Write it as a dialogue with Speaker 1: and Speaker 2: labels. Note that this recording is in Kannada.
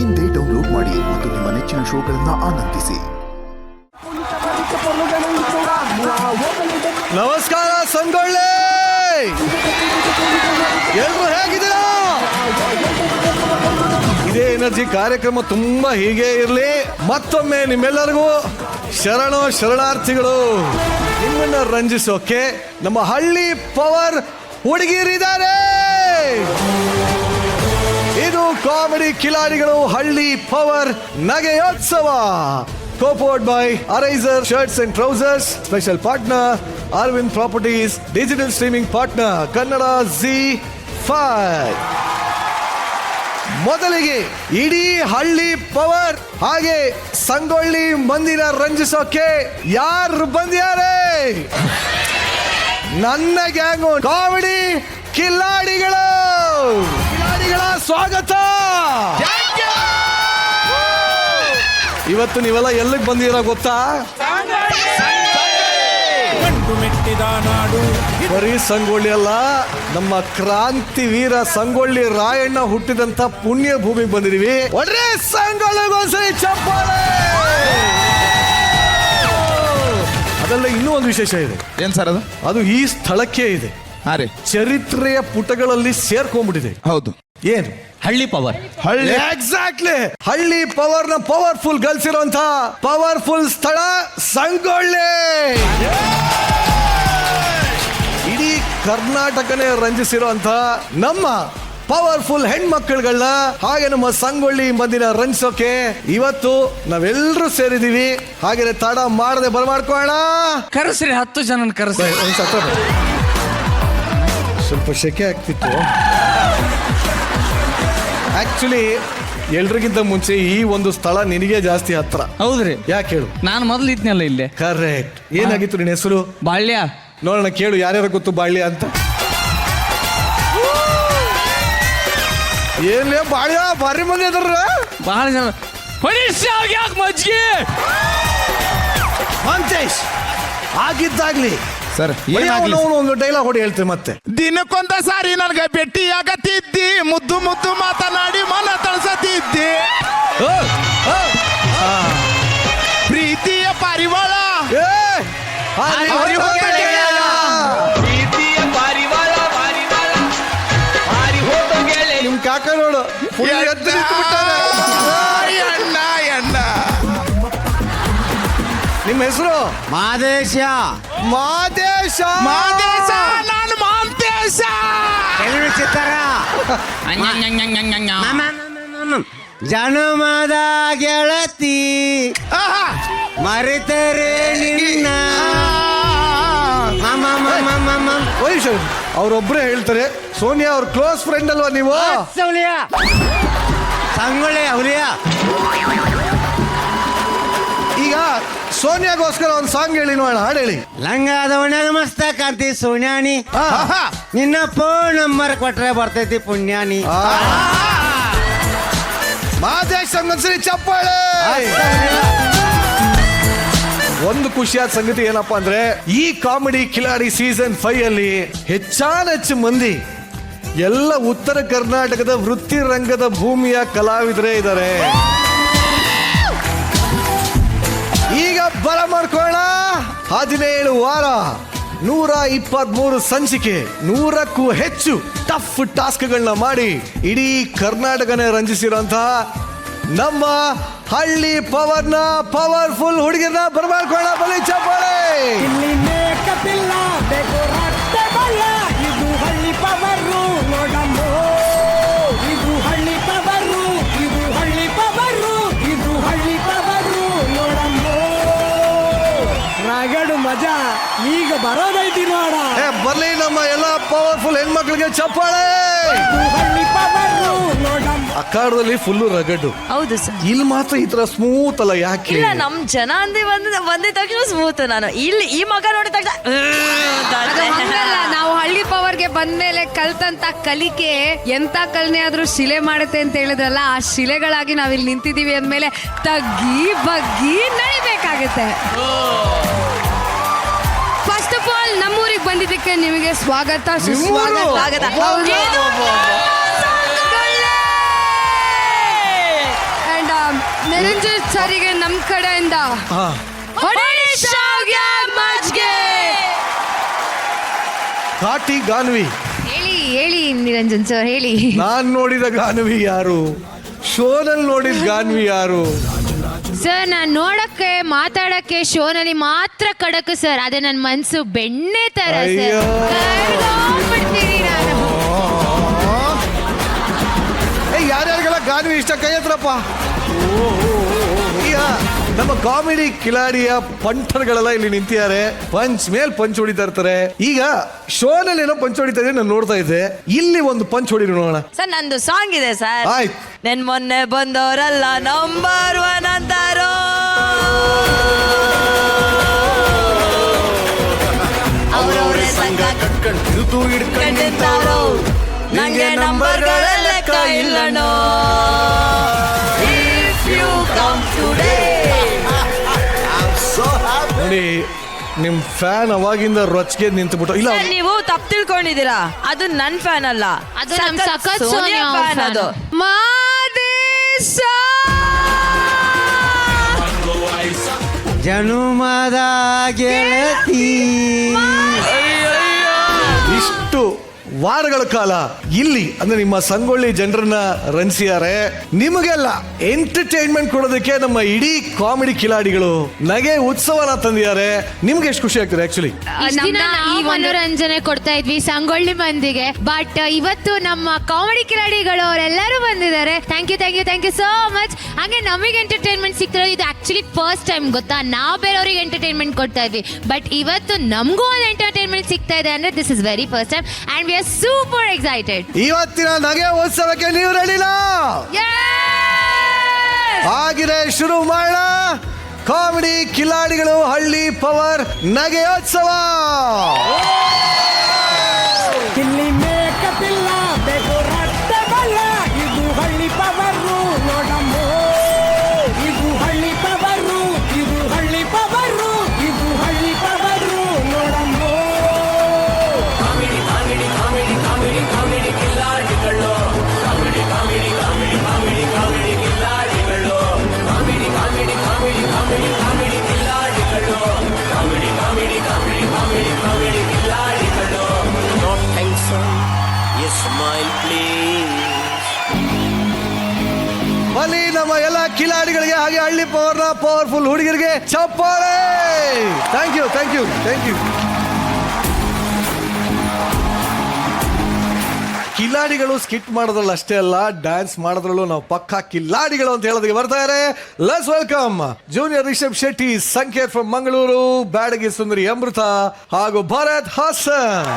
Speaker 1: ಇಂದೇ ಡೌನ್ಲೋಡ್ ಮಾಡಿ ಮತ್ತು ನಿಮ್ಮ ನೆಚ್ಚಿನ ಶೋಗಳನ್ನು ಆನಂದಿಸಿ.
Speaker 2: ನಮಸ್ಕಾರ ಸಂಗೊಳ್ಳಿ, ಎಲ್ರು ಹೇಗಿದ್ದೀರಾ? ಇದೇ ಎನರ್ಜಿ ಕಾರ್ಯಕ್ರಮ ತುಂಬಾ ಹೀಗೆ ಇರಲಿ. ಮತ್ತೊಮ್ಮೆ ನಿಮ್ಮೆಲ್ಲರಿಗೂ ಶರಣಾರ್ಥಿಗಳು. ನಿಮ್ಮನ್ನ ರಂಜಿಸೋಕೆ ನಮ್ಮ ಹಳ್ಳಿ ಪವರ್ ಹುಡುಗಿಯರಿದ್ದಾರೆ. ಇದು ಕಾಮಿಡಿ ಕಿಲಾಡಿಗಳು ಹಳ್ಳಿ power ನಗೆಯೋತ್ಸವ. Co-powered by Arizer Shirts and Trousers, special partner Arvind Properties, digital streaming partner Kannada Z5. ಮೊದಲಿಗೆ ಇಡೀ ಹಳ್ಳಿ ಪವರ್ ಹಾಗೆ ಸಂಗೊಳ್ಳಿ ಮಂದಿರ ರಂಜಿಸೋಕೆ ಯಾರು ಬಂದಿದ್ದಾರೆ? ನನ್ನ ಗ್ಯಾಂಗು ಕಾಮಿಡಿ ಕಿಲಾಡಿಗಳ ಸ್ವಾಗತ. ಇವತ್ತು ನೀವೆಲ್ಲ ಎಲ್ಲಿಗೆ ಬಂದಿರೋ ಗೊತ್ತಾ? ಬರೀ ಸಂಗೊಳ್ಳಿ ಅಲ್ಲ, ನಮ್ಮ ಕ್ರಾಂತಿ ವೀರ ಸಂಗೊಳ್ಳಿ ರಾಯಣ್ಣ ಹುಟ್ಟಿದಂತ ಪುಣ್ಯ ಭೂಮಿಗೆ ಬಂದಿದೀವಿ. ಒಡ್ರೆ ಸಂಗೊಳ್ಳಿಗೊಂದ್ಸರಿ ಚಪ್ಪಾಳೆ. ಅದೆಲ್ಲ ಇನ್ನೂ ಒಂದು ವಿಶೇಷ ಇದೆ.
Speaker 3: ಏನ್ ಸರ್ ಅದು?
Speaker 2: ಅದು ಈ ಸ್ಥಳಕ್ಕೆ ಇದೆ. ಚರಿತ್ರೆಯ ಪುಟಗಳಲ್ಲಿ ಸೇರ್ಕೊಂಡ್ಬಿಟ್ಟಿದೆ.
Speaker 3: ಹೌದು.
Speaker 2: ಏನು?
Speaker 4: ಹಳ್ಳಿ ಪವರ್.
Speaker 2: ಹಳ್ಳಿ ಎಕ್ಸಾಕ್ಟ್ಲಿ. ಹಳ್ಳಿ ಪವರ್ ನ ಪವರ್ಫುಲ್ ಗರ್ಲ್ಸ್ ಇರುವಂತ ಪವರ್ಫುಲ್ ಸ್ಥಳ ಸಂಗೊಳ್ಳಿ. ಇಡೀ ಕರ್ನಾಟಕನೇ ರಂಜಿಸಿರುವಂತ ನಮ್ಮ ಪವರ್ಫುಲ್ ಹೆಣ್ಮಕ್ಳುಗಳನ್ನ ಹಾಗೆ ನಮ್ಮ ಸಂಗೊಳ್ಳಿ ಮಂದಿನ ರಂಜಿಸೋಕೆ ಇವತ್ತು ನಾವೆಲ್ಲರೂ ಸೇರಿದೀವಿ. ಹಾಗೆ ತಡ ಮಾಡದೆ ಬರ್ಮಾಡ್ಕೋಣ.
Speaker 4: ಕರೆಸ್ರಿ 10 ಜನ ಕರೆಸ್ರಿ.
Speaker 2: ಸ್ವಲ್ಪ ಶೆಕೆ ಆಗ್ತಿತ್ತು. ಆಕ್ಚುಲಿ ಎಲ್ರಿಗಿಂತ ಮುಂಚೆ ಈ ಒಂದು ಸ್ಥಳ ನಿನಗೆ ಜಾಸ್ತಿ ಹತ್ರ.
Speaker 4: ಹೌದ್ರಿ?
Speaker 2: ಯಾಕೆ ಹೇಳು?
Speaker 4: ನಾನು ಮೊದಲು ಇದ್ನಲ್ಲ ಇಲ್ಲೇ.
Speaker 2: ಕರೆಕ್ಟ್. ಏನಾಗಿತ್ತು ನಿನ್ನ ಹೆಸರು?
Speaker 4: ಬಾಳ್ಯ.
Speaker 2: ನೋಡೋಣ, ಕೇಳು ಯಾರ್ಯಾರು ಗೊತ್ತು ಬಾಳ್ಯ ಅಂತ. ಏನ್ಲೇ ಬಾಳ್ಯ ಭಾರಿ ಮಂದಿ ಅದಾರ.
Speaker 4: ಬಹಳ ಜನ. ಯಾಕೆ ಮಜ್ಜಿಗೆ
Speaker 2: ಮಂತೇಶ್ ಆಗಿದ್ದಾಗ್ಲಿ
Speaker 3: ಸರ್
Speaker 2: ಒಂದು ಡೈಲಾಗ್ ಹೊಡಿ ಹೇಳ್ತೇವೆ ಮತ್ತೆ.
Speaker 3: ದಿನಕ್ಕೊಂದ ಸಾರಿ ನನ್ಗೆ ಭೇಟಿ ಆಗತ್ತಿದ್ದಿ, ಮುದ್ದು ಮುದ್ದು ಮಾತನಾಡಿ ಮನ ತಳ್ಸತಿದ್ದಿ, ಪ್ರೀತಿಯ ಪಾರಿವಾಳ.
Speaker 2: ನಿಮ್ ಕಾಕ ನೋಡು
Speaker 3: ಅಣ್ಣ.
Speaker 2: ನಿಮ್ಮ ಹೆಸರು?
Speaker 4: ಮಾದೇಶ.
Speaker 2: ಮಾದೇಶ.
Speaker 3: ನಾನು ಮಾಂತೇಶ.
Speaker 4: ಜನ್ಮದ ಗೆಳತಿ ಮರೆತರೆ ನಿನ್ನ.
Speaker 2: ಅವ್ರೊಬ್ರೇ ಹೇಳ್ತಾರೆ. ಸೋನಿಯಾ ಅವ್ರ ಕ್ಲೋಸ್ ಫ್ರೆಂಡ್ ಅಲ್ವಾ ನೀವು?
Speaker 4: ಸಂಗೊಳ್ಳಿ ಅವಲಿಯ.
Speaker 2: ಈಗ ಸೋನಿಯಾಗೋಸ್ಕರ ಒಂದು ಸಾಂಗ್ ಹೇಳಿ ನೋಡೋಣ. ಹಾಡು ಹೇಳಿ.
Speaker 4: ಲಂಗಾದವಣ್ಯಾಗ ಮಸ್ತ ಕಾಂತಿ ಸೋನ್ಯಾನಿ, ನಿನ್ನ ಫೋನ್ ನಂಬರ್ ಕೊಟ್ರೆ ಬರ್ತೈತಿ ಪುಣ್ಯಾನಿ.
Speaker 2: ಮಾದೇಶ್ ಒಂದ್ಸರಿ ಚಪ್ಪಾಳೆ. ಒಂದು ಖುಷಿಯಾದ ಸಂಗತಿ ಏನಪ್ಪಾ ಅಂದ್ರೆ, ಈ ಕಾಮಿಡಿ ಕಿಲಾಡಿ ಸೀಸನ್ 5 ಅಲ್ಲಿ ಹೆಚ್ಚಾನೆಚ್ಚು ಮಂದಿ ಎಲ್ಲ ಉತ್ತರ ಕರ್ನಾಟಕದ ವೃತ್ತಿ ರಂಗದ ಭೂಮಿಯ ಕಲಾವಿದರೇ ಇದ್ದಾರೆ. ಈಗ ಬರ ಮಾಡ್ಕೋಣ. 17 ವಾರ, 123 ಸಂಚಿಕೆ, 100ಕ್ಕೂ ಹೆಚ್ಚು ಟಫ್ ಟಾಸ್ಕ್ಗಳನ್ನ ಮಾಡಿ ಇಡೀ ಕರ್ನಾಟಕನೇ ರಂಜಿಸಿರುವಂತಹ ನಮ್ಮ ಹಳ್ಳಿ ಪವರ್ನ ಪವರ್ಫುಲ್ ಹುಡುಗಿರನ್ನ ಬರ್ಮಾಡ್ಕೋಣ. ಬಲಿ ಚಪ್ಪಾಳೆ.
Speaker 5: ಇದು ಹಳ್ಳಿ ಪವರು ನೋಡಮ್ಮೋ, ಇದು ಹಳ್ಳಿ ಪವರು, ಇದು ಹಳ್ಳಿ ಪವರು, ಇದು ಹಳ್ಳಿ ಪವರು ನೋಡಮ್ಮೋ. ರಗಡು ಮಜಾ ಈಗ ಬರೋದೈತಿ ನೋಡ.
Speaker 2: ಬರ್ಲಿ ನಮ್ಮ ಎಲ್ಲ ಪವರ್ಫುಲ್ ಹೆಣ್ಮಕ್ಳಿಗೆ ಚಪ್ಪಾಳೆ.
Speaker 5: ಹಳ್ಳಿ ಪವರು ನೋಡಮ್ಮ.
Speaker 2: ಅಖಾಡದಲ್ಲಿ ಫುಲ್ ರಗಡು.
Speaker 6: ಹೌದು ಸರ್.
Speaker 2: ಇಲ್ಲಿ ಮಾತ್ರ ಈ ತರ ಸ್ಮೂತ್ ಅಲ್ಲ, ಯಾಕೆ?
Speaker 6: ಇಲ್ಲ, ನಮ್ ಜನ ಅಂದಿ ಬಂದಿದ ತಕ್ಷಣ ಸ್ಮೂತ್. ನಾನು ಇಲ್ಲಿ ಈ ಮಗ ನೋಡಿದ ತಕ್ಷಣ
Speaker 7: ನಾವು ಹಳ್ಳಿ ಪವರ್ಗೆ ಬಂದ್ಮೇಲೆ ಕಲ್ತಂತ ಕಲಿಕೆ ಎಂತ ಕಲ್ನೆ ಆದ್ರೂ ಶಿಲೆ ಮಾಡುತ್ತೆ ಅಂತ ಹೇಳಿದ್ರಲ್ಲ, ಆ ಶಿಲೆಗಳಾಗಿ ನಾವಿಲ್ಲಿ ನಿಂತಿದೀವಿ ಅಂದ್ಮೇಲೆ ತಗ್ಗಿ ಬಗ್ಗಿ ನಡಿಬೇಕಾಗತ್ತೆ. ಫಸ್ಟ್ ಆಫ್ ಆಲ್ ನಮ್ಮೂರಿಗೆ ಬಂದಿದ್ದಕ್ಕೆ ನಿಮಗೆ ಸ್ವಾಗತ ಸುಸ್ವಾಗತ. ನಿರಂಜನ್ ಸರಿಗೆ ನಮ್ ಕಡೆಯಿಂದ
Speaker 2: ಹಾ
Speaker 7: ಹೊಡಿ ಶಾವ್ಗೆ ಮಜ್ಗೆ.
Speaker 2: ಘಾಟಿ ಗಾನ್ವಿ.
Speaker 7: ಹೇಳಿ ಹೇಳಿ ನಿರಂಜನ್ ಸರ್ ಹೇಳಿ.
Speaker 2: ನಾನ್ ನೋಡಿದ ಗಾನ್ವಿ ಯಾರು, ಶೋನಲ್ಲಿ ನೋಡಿದ ಗಾನ್ವಿ ಯಾರು?
Speaker 8: ಸರ್ ನಾನು ನೋಡಕ್ಕೆ ಮಾತಾಡಕ್ಕೆ ಶೋನಲ್ಲಿ ಮಾತ್ರ ಕಡಕು ಸರ್. ಅದೇ ನನ್ನ ಮನ್ಸು ಬೆಣ್ಣೆ ತರ
Speaker 2: ಅಯ್ಯೋ.
Speaker 8: ಕರ್ಕೊಂಡ್ಬಿಡ್ತೀನಿ ನಾನು.
Speaker 2: ಯಾರ್ಯಾರಿಗೆಲ್ಲ ಗಾನ್ವಿ ಇಷ್ಟ ಕೈ ಹತ್ರಪ್ಪ. ಈಗ ನಮ್ಮ ಕಾಮಿಡಿ ಕಿಲಾಡಿಯ ಪಂಟರ್ಗಳೆಲ್ಲ ಇಲ್ಲಿ ನಿಂತಿದ್ದಾರೆ. ಪಂಚ್ ಮೇಲ್ ಪಂಚ್ ಹೊಡಿತಾ ಇರ್ತಾರೆ. ಈಗ ಶೋನಲ್ಲಿ ಏನೋ ಪಂಚ್ ಹೊಡಿತಾ ಇದೆ, ನಾನು ನೋಡ್ತಾ ಇದ್ದೆ. ಇಲ್ಲಿ ಒಂದು ಪಂಚ್ ಹೊಡಿ ನೋಡೋಣ.
Speaker 6: ಸರ್ ನಂದು ಸಾಂಗ್ ಇದೆ ಸರ್.
Speaker 2: ಆಯ್ತು.
Speaker 6: ನೆನ್ ಮೊನ್ನೆ ಬಂದವರೆಲ್ಲ ನಂಬರ್ 1 ಅಂತಾರೋ, ಅವ್ರವ್ರೆ ಸಂಘ ಹಿಡ್ಕೊಂಡಿರ್ತಾರೋ, ನಂಗೆ ನಂಬರ್ಗಳ ಲೆಕ್ಕ ಇಲ್ಲನೋ. If you come today.
Speaker 2: ನೋಡಿ ನಿಮ್ ಫ್ಯಾನ್ ಅವಾಗಿಂದ ರೊಚ್ಗೆ ನಿಂತುಬಿಟ್ಟು. ಇಲ್ಲ
Speaker 6: ಸರ್, ನೀವು ತಪ್ಪು ತಿಳ್ಕೊಂಡಿದ್ದೀರಾ. ಅದು ನನ್ ಫ್ಯಾನ್ ಅಲ್ಲ,
Speaker 8: ಅದು ನಮ್ ಸಖತ್
Speaker 6: ಸೋನಿಯಾ
Speaker 8: ಸೋನಿಯಾ ಅವ್ರ
Speaker 6: ಫ್ಯಾನ್ ಅದು.
Speaker 7: ಮಾದೇಶ
Speaker 4: ಜನುಮದ ಗೆಳತಿ.
Speaker 2: ಇಷ್ಟು ವಾರಗಳ ಕಾಲ ಇಲ್ಲಿ ಅಂದ್ರೆ ನಿಮ್ಮ ಸಂಗೊಳ್ಳಿ ಜನರನ್ನ ರಂಜಿಸಿದ್ದಾರೆ. ನಿಮಗೆಲ್ಲ ಎಂಟರ್ಟೈನ್ಮೆಂಟ್ ಕೊಡೋದಕ್ಕೆ ನಮ್ಮ ಇಡೀ ಕಾಮಿಡಿ ಕಿಲಾಡಿಗಳು ನಗೆ ಉತ್ಸವನ ತಂದಿದ್ದಾರೆ. ನಿಮ್ಗೆ ಎಷ್ಟು ಖುಷಿ ಆಗ್ತದೆ ಆಕ್ಚುಲಿ?
Speaker 8: ಇಷ್ಟ್ ದಿನ ನಾವು ಮನೋರಂಜನೆ ಕೊಡ್ತಾ ಇದ್ವಿ ಸಂಗೊಳ್ಳಿ ಮಂದಿಗೆ. ಬಟ್ ಇವತ್ತು ನಮ್ಮ ಕಾಮಿಡಿ ಕಿಲಾಡಿಗಳು ಅವರೆಲ್ಲರೂ ಬಂದಿದ್ದಾರೆ. Thank you so much. ಹಾಗೆ ನಮಗೆ ಎಂಟರ್ಟೈನ್ಮೆಂಟ್ ಸಿಗ್ತಿರೋದು ಇದು ಆಕ್ಚುಲಿ ಫಸ್ಟ್ ಟೈಮ್ ಗೊತ್ತಾ. ನಾವು ಬೇರೆಯವ್ರಿಗೆ ಎಂಟರ್ಟೈನ್ಮೆಂಟ್ ಕೊಡ್ತಾ ಇದ್ವಿ, ಬಟ್ ಇವತ್ತು ನಮಗೂ ಒಂದು ಎಂಟರ್ಟೈನ್ಮೆಂಟ್ ಸಿಗ್ತಾ ಇದೆ ಅಂದ್ರೆ this is very first time and we are super excited.
Speaker 2: ಇವತ್ತಿನ ನಗೆ ಉತ್ಸವಕ್ಕೆ ನೀವು ರೆಡಿನಾ? ಹಾಗಿದೆ, ಶುರು ಮಾಡೋಣ. ಕಾಮಿಡಿ ಕಿಲಾಡಿಗಳು ಹಳ್ಳಿ ಪವರ್ ನಗೆಯೋತ್ಸವ.
Speaker 5: ಇಲ್ಲಿ ಮೇಕಪಿಲ್ಲ, ಬೇಕು ರಕ್ತಬಲ್ಲ. ಇದು ಹಳ್ಳಿ ಪವರು ನೋಡಮ್ಮೋ, ಇದು ಹಳ್ಳಿ ಪವರು, ಇದು ಹಳ್ಳಿ ಪವರು, ಇದು ಹಳ್ಳಿ ಪವರು ನೋಡಮ್ಮೋ.
Speaker 2: ಬನ್ನಿ ನಮ್ಮ ಎಲ್ಲ ಕಿಲಾಡಿಗಳಿಗೆ ಹಾಗೆ ಹಳ್ಳಿ ಪವರ್ನ ಪವರ್ಫುಲ್ ಹುಡುಗರಿಗೆ ಚಪ್ಪಾಳೆ. Thank you. ಕಿಲಾಡಿಗಳು ಸ್ಕಿಟ್ ಮಾಡೋದ್ರಲ್ಲಿ ಅಷ್ಟೇ ಅಲ್ಲ, ಡ್ಯಾನ್ಸ್ ಮಾಡೋದ್ರಲ್ಲೂ ನಾವು ಪಕ್ಕಾ ಕಿಲಾಡಿಗಳು ಅಂತ ಹೇಳೋದಕ್ಕೆ ಬರ್ತಾರೆ. Let's welcome junior Rishab Shetty, Sanket from Mangaluru, Byadagi ಸುಂದರಿ ಅಮೃತ ಹಾಗೂ ಭರತ್ ಹಾಸನ್.